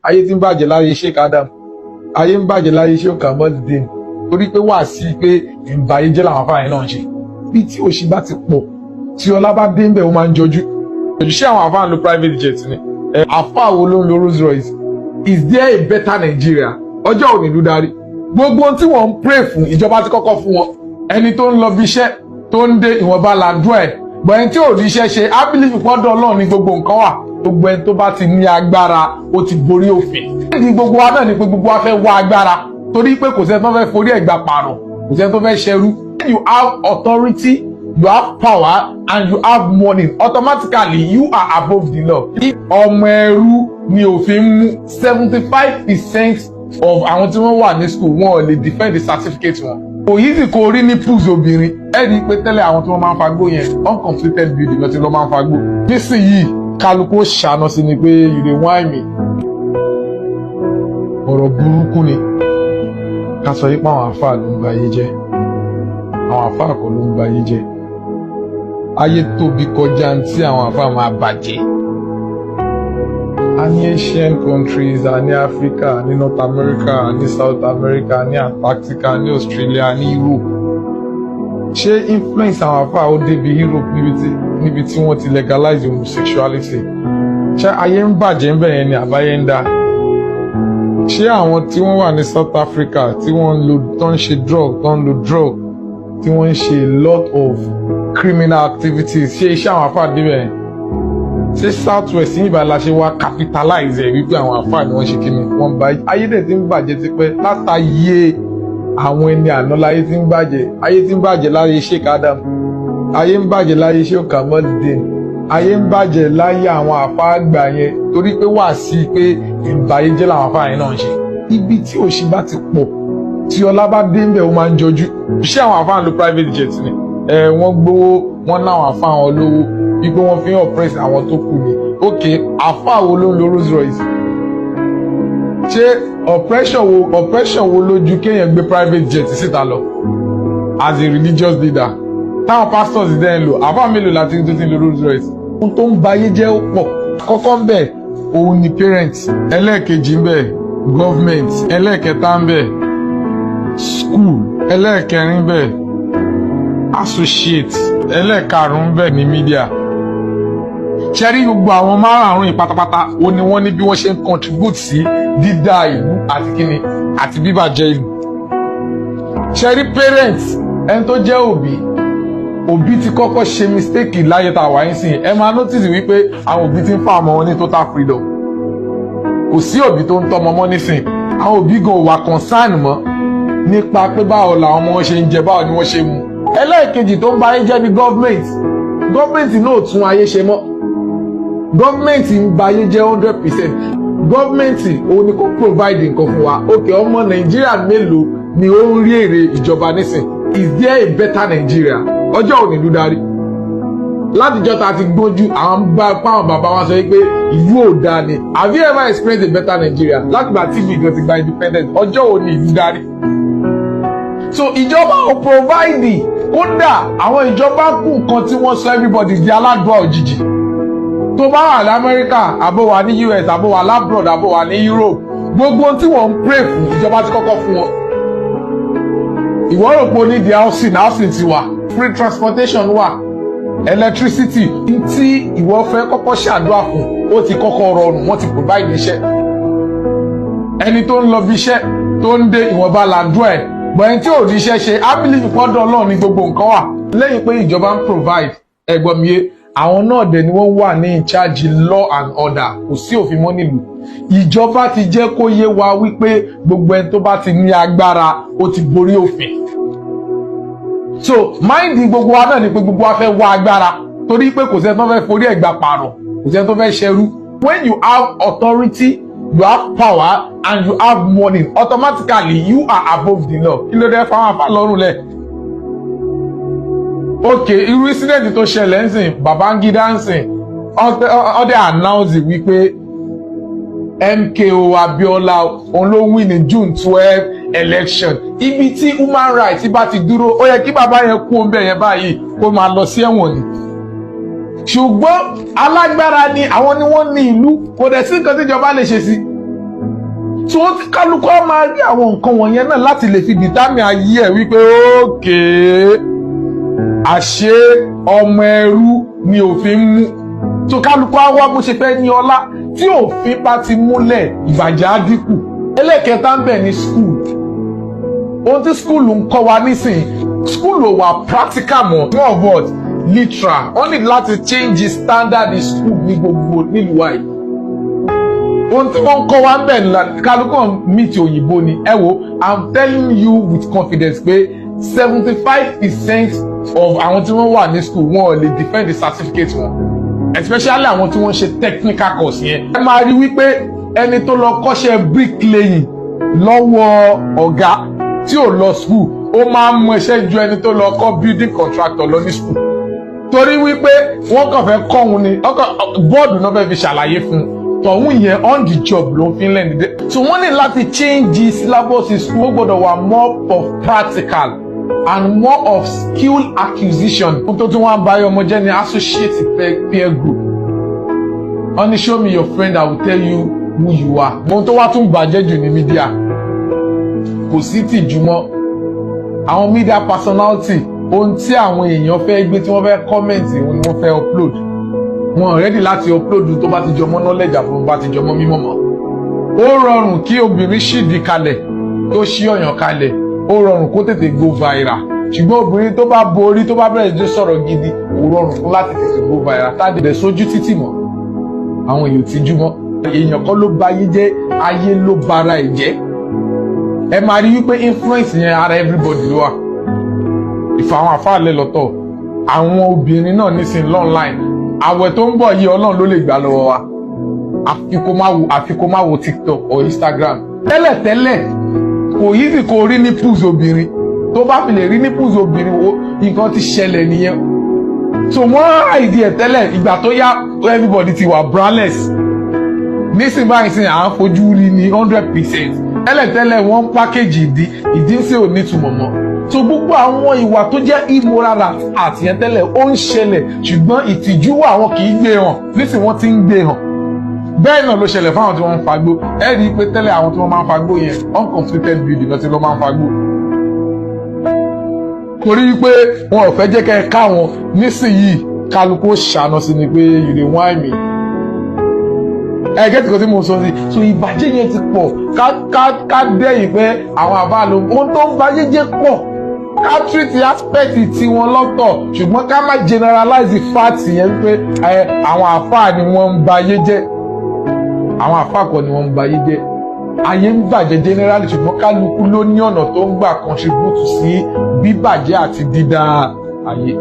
ayé tí ń bàjẹ́ láyé Sheikh Adam, ayé ń bàjẹ́ láyé Sheikh Kamaldeen, torí pé wà sí pé ìbáyé jẹ́ làwọn afáàyàn náà ń ṣe. Bí tí òṣì bá ti pọ̀, tí ọlá bá dé ń bẹ̀ ó máa ń jọjú. Ṣé àwọn afáàyàn lo private jet ni? Àfáà wo ló ń lo Rolls Royce? Is there a better Nigeria? Ọjọ́ òní ló darí. Gbogbo tí wọ́n ń pray fún ìjọba ti kọ́kọ́ fún wọn. Ẹni tó ń lọ bí iṣẹ́ tó ń dé ìwọ̀nba làdúrà ẹ̀. Bọ̀ ẹni tí ò rí iṣẹ́ ṣe, á believe pọ́dọ̀ Ọlọ́run ní gbogbo nǹkan wà. Gbogbo ẹni tó bá ti ní agbára, ó ti borí òfin. Ní gbogbo wa náà ni pé gbogbo wa fẹ́ wá agbára. Torí pé kò sẹ́ni tó fẹ́ forí ẹ̀gbà pààrọ̀, kò sẹ́ni tó fẹ́ ṣẹrú. When you have authority, you have power, and you have money, automatically you are above the law. Ọmọ ẹrú ni òfin mú 75% of àwọn tí wọ́n wà ní school wọn ò lè defend the certificate wọn. Kò yí sì kò rí ní pools obìnrin. Ẹ rí i pé tẹ́lẹ̀ àwọn tí wọ́n máa ń fagbó yẹn uncompleted building lọ́tí lọ́ máa ń fagbó. Nísìnyìí kálukú ṣàánú sí ni pé you dey whine me. Ọ̀rọ̀ burúkú ni ká sọ yí pé àwọn àfáà ló ń ba ayé jẹ́. Àwọn àfáà kọ́ ló ń ba ayé jẹ́. Ayé tóbi kọjá tí àwọn àfáà máa bàjẹ́. A ní Asian countries, a ní Africa, a ní North America, a ní South America, a ní Antarctica, a ní Australia, a ní Europe. Ṣé influence àwọn àfáà ó débi Europe níbi tí wọ́n ti legalize homosexuality? Ṣé ayé ń bàjẹ́ ń bẹ̀yẹn ni àbáyé ń dá? Ṣé àwọn tí wọ́n wà ní South Africa tí wọ́n ń ṣe drug, tí wọ́n ń ṣe a lot of criminal activities, ṣé iṣẹ́ àwọn àfáà débẹ̀ yẹn? Ṣé South West yìí bá la ṣe wá capitalize ẹ̀ wípé àwọn àfáà ni wọ́n ṣe kíni wọ́n bá ayé dẹ̀ ti ń bàjẹ́ tipẹ́ látàyè àwọn ẹni àná láyé ti ń bàjẹ́, ayé ti ń bàjẹ́ láyé Sheikh Adam, ayé ń bàjẹ́ láyé Sheikh Kamaldeen, ayé ń bàjẹ́ láyé àwọn àfáà àgbà yẹn torí pé wà sí pé ìbáyé jẹ́ làwọn àfáà yẹn náà ń ṣe. Ibi tí òṣì bá ti pọ̀, tí ọlá bá dé ń bẹ̀ ó máa ń jọjú. Ṣé àwọn àfáà lo private jet ni? Wọ́n gbowó, wọ́n láwọn àfáà wọn lówó, wípé wọ́n fi ń oppress àwọn tó kù ni. Ok, àfáà wo ló ń lo Rolls Royce? Ṣé oppression wo lójú kéèyàn gbé private jet síta lọ as a religious leader? Táwọn pastors dẹ́ ń lò, àfáà mélòó láti tó ti ń lo Rolls Royce? Ohun tó ń ba ayé jẹ́ ó pọ̀. Kọ́kọ́ ń bẹ̀ òun ni parents, ẹlẹ́ẹ̀kejì ń bẹ̀ government, ẹlẹ́ẹ̀kẹta ń bẹ̀ school, ẹlẹ́ẹ̀kẹrin ń bẹ̀ associate, ẹlẹ́ẹ̀karùn-ún bẹ̀ ní media. Ṣẹ́rí gbogbo àwọn márààrún yìí pátápátá ó ní wọ́n ní bí wọ́n ṣe ń contribute sí dídá ìlú àti kíni àti bíbàjẹ́ ìlú. Ṣẹ́rí parents, ẹni tó jẹ́ òbí ti kọ́kọ́ ṣe mistake láyé tá a wà yín sí. Ẹ máa notice wípé àwọn òbí ti ń fà ọmọ wọn ní total freedom. Kò sí òbí tó ń tọ́ ọmọ mọ́ nísìn. Àwọn òbí gan wà concern mọ́ nípa pé báwo làwọn ọmọ wọn ṣe ń jẹ, báwo ni wọ́n ṣe mu. Ẹlẹ́ẹ̀kejì tó ń ba ayé jẹ́ ní gọ́ọ̀mẹ̀ntì náà tún ayé ṣe mọ́. Gọ́ọ̀mẹ̀ntì ń ba ayé jẹ́ 100%. Gọ́ọ̀mẹ̀ntì òun ni kò provide nǹkan fún wa. Ok, ọmọ Nàìjíríà mélòó ni ó ń rí èrè ìjọba nísìn? Is there a better Nigeria? Ọjọ́ òní ló darí. Látijọ́ ta ti gbójú àwọn bàbá wa sọ pé ìlú ò dáa ni. Have you ever experienced a better Nigeria? Látìgbà TV gan ti gba independence, ọjọ́ òní ìlú darí. So ìjọba ò provide. Kódà àwọn ìjọba kù nǹkan tí wọ́n sọ everybody di aládùá òjijì. Tó bá wà ní Amẹ́ríkà, àbó wà ní US, àbó wà labroad, àbó wà ní Europe, gbogbo tí wọ́n ń pray fún ìjọba ti kọ́kọ́ fún wọn. Ìwọ rò pé o ní the housing ti wà, free transportation wà, electricity tí ìwọ fẹ́ kọ́kọ́ ṣàdúrà fún ó ti kọ́kọ́ rọrùn, wọ́n ti provide iṣẹ́. Ẹni tó ń lọ bí iṣẹ́ tó ń dé ìwọ̀nba làdúrà ẹ̀, bọ̀ ẹni tí ò rí iṣẹ́ ṣe, á believe pọ́dọ̀ Ọlọ́run ní gbogbo nǹkan wà. Lẹ́yìn pé ìjọba ń provide, ẹ̀gbọ́n mi yé, àwọn náà dẹ̀ ni wọ́n wà ní in charge law and order, kò sí òfin mọ́ nílùú. Ìjọba ti jẹ́ kó yé wa wípé gbogbo ẹni tó bá ti ní agbára ó ti borí òfin. So máìndì gbogbo wa náà ni pé gbogbo wa fẹ́ wá agbára torí pé kò sẹ́ni tó fẹ́ forí ẹ̀gbà pààrọ̀, kò sẹ́ni tó fẹ́ ṣẹrú. When you have authority, you have power, and you have money, automatically you are above the law. Kí ló dé fáwọn àfà lọ́rùn lẹ̀? Ok, irú incident tó ṣẹlẹ̀ ń sìn, Babangida ń sìn, ọdẹ announce wípé MKO Abiola òun ló win ní June 12 election. Ibi tí human rights bá ti dúró, ó yẹ kí bàbá yẹn kú ọ̀nbẹ yẹn báyìí kó máa lọ sí ẹ̀wọ̀n ni. Ṣùgbọ́n alágbára ni àwọn ni wọ́n ní ìlú, kò dẹ̀ sí nǹkan tíjọba lè ṣe sí. tí wọ́n ti kálukú á máa rí àwọn nǹkan wọ̀nyẹn náà láti lè fi dìtámì ayé ẹ̀ wípé ókè àṣé ọmọ ẹrú ni òfin mú, tó kálukú á wá bó ṣe fẹ́ ní ọlá. Tí òfin bá ti múlẹ̀ ìbàjẹ́ á dínkù. Ẹlẹ́kẹta ń bẹ ní school. Ohun tí school ń kọ́ wa nísìnyí, school ò wà practical mọ́, more of what literal. Wọ́n ní láti change the standard in school ní gbogbo nílùú wa yìí. Ohun tí wọ́n ń kọ́ wa ń bẹ ní kálukú meet òyìnbó ni. Ẹ wo, I'm telling you with confidence pé 75% of àwọn tí wọ́n wà ní school wọn ò lè defend the certificate wọn, especially àwọn tí wọ́n ṣe technical course yẹn. Ẹ máa rí wípé ẹni tó lọ kọ́ṣẹ́ bricklaying lọ́wọ́ ọ̀gá tí ò lọ school ó máa ń mọ iṣẹ́ ju ẹni tó lọ kọ́ building contractor lọ ní school, torí wípé wọ́n kàn fẹ́ kọ́ òun ni bọ́ọ̀dù náà fẹ́ fi ṣàlàyé fún un, tọ̀hún yẹn on the job ló fi ń lẹ́nu dé. So wọ́n ní láti change the syllabus in school. Ó gbọ́dọ̀ wà more of practical and more of skill acquisition. Ohun tó tún wá ń bá ọmọ jẹ́ ni associate peer group. Honey, show me your friend, I will tell you who you are. Ohun tó wá tún bàjẹ́ jù ní media. Kò sí tìjú mọ́. Àwọn media personality, ohun tí àwọn èèyàn fẹ́ gbé tí wọ́n fẹ́ comment òun ni wọ́n fẹ́ upload. Wọn ready láti upload tó bá ti jọmọ́ knowledge àbò bá ti jọmọ́ mímọ́ mọ́. Ó rọrùn kí obìnrin ṣìdí kalẹ̀ tó ṣí ọ̀yàn kalẹ̀, ó rọrùn kó tètè go viral. Ṣùgbọ́n obìnrin tó bá borí tó bá bẹ̀rẹ̀ sí sọ̀rọ̀ gidi, ó rọrùn fún láti tètè go viral. Tá dẹ̀ sójú títì mọ́, àwọn èèyàn ti jú mọ́. Èèyàn kọ́ ló ba ayé jẹ́, ayé ló bara ẹ̀ jẹ́. Ẹ máa rí wípé influence yẹn ara everybody ló wà. Ìfà àwọn àfáàlẹ́ lọ́tọ̀, àwọn obìnrin náà nísìnyí online. Àwẹ̀ tó ń bọ̀ yìí Ọlọ́run ló lè gbà lọ́wọ́ wa. Àfi kó má wo TikTok or Instagram. Tẹ́lẹ̀tẹ́lẹ̀ kò easy kó rí nipples obìnrin. Tó bá fi lè rí nipples obìnrin wo nǹkan ti ṣẹlẹ̀ nìyẹn. So wọ́n àìdí ẹ̀ tẹ́lẹ̀, ìgbà tó yá everybody ti wà braless. Nísìnyí báyìí sìn à ń fojú rí ní 100%. Tẹ́lẹ̀tẹ́lẹ̀ wọ́n ń pákéjì ìdí ń ṣe ò nítumọ̀ mọ́. So gbogbo àwọn ìwà tó jẹ́ immoral àti yẹn tẹ́lẹ̀ ó ń ṣẹlẹ̀, ṣùgbọ́n ìtìjú wà wọn kì í gbé hàn, nísìnyí wọ́n ti ń gbé hàn. Bẹ́ẹ̀ náà ló ṣẹlẹ̀ fáwọn tí wọ́n ń fagbó. Ẹ rí i pé tẹ́lẹ̀ àwọn tí wọ́n máa ń fagbó yẹn uncompleted building lọ́tí ló máa ń fagbó. Torí wípé wọn ò fẹ́ jẹ́ kẹ́ ẹ ká wọn, nísìnyí kálukú ṣàánú sí ni pé you dey whine me. Ẹ gẹ́tì kan tí mo sọ sí, so ìbàjẹ́ yẹn ti pọ̀, ká dẹ́yìn pé àwọn àbá ló ohun tó ń bàjẹ́ jẹ́ pọ̀, ká treat aspect tiwọn lọ́tọ̀, ṣùgbọ́n ká má generalize fact yẹn wípé àwọn àfáà ni wọ́n ń bayé jẹ́, àwọn àfáà kọ́ ni wọ́n ń bayé jẹ́. Ayé ń bàjẹ́ generally, ṣùgbọ́n kálukú ló ní ọ̀nà tó ń gbà contribute sí bíbàjẹ́ àti dídá ayé.